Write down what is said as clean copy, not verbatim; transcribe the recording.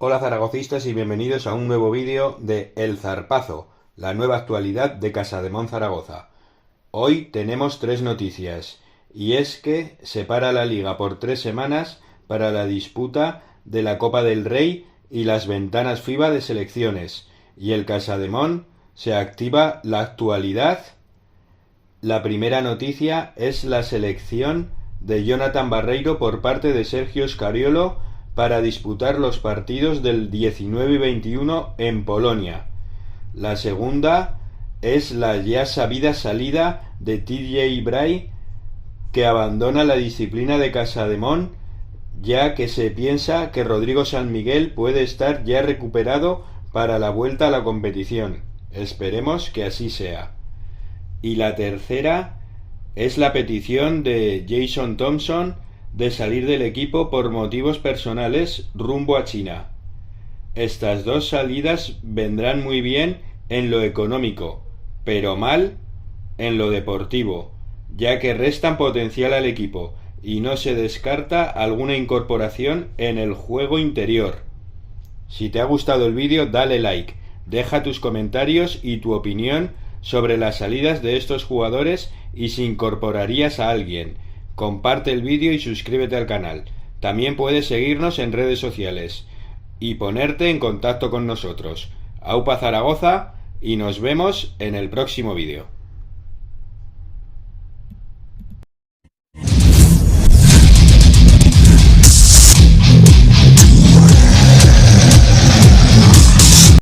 Hola zaragocistas y bienvenidos a un nuevo vídeo de El Zarpazo, la nueva actualidad de Casademón Zaragoza. Hoy tenemos 3 noticias, y es que se para la Liga por 3 semanas para la disputa de la Copa del Rey y las ventanas FIBA de selecciones, y el Casademón se activa la actualidad. La primera noticia es la selección de Jonathan Barreiro por parte de Sergio Scariolo para disputar los partidos del 19 y 21 en Polonia. La segunda es la ya sabida salida de TJ Bray, que abandona la disciplina de Casademón, ya que se piensa que Rodrigo San Miguel puede estar ya recuperado para la vuelta a la competición. Esperemos que así sea. Y la tercera es la petición de Jason Thompson de salir del equipo por motivos personales rumbo a China. Estas 2 salidas vendrán muy bien en lo económico, pero mal en lo deportivo, ya que restan potencial al equipo y no se descarta alguna incorporación en el juego interior. Si te ha gustado el vídeo, dale like, deja tus comentarios y tu opinión sobre las salidas de estos jugadores y si incorporarías a alguien. Comparte el vídeo y suscríbete al canal. También puedes seguirnos en redes sociales y ponerte en contacto con nosotros. Aupa Zaragoza y nos vemos en el próximo vídeo.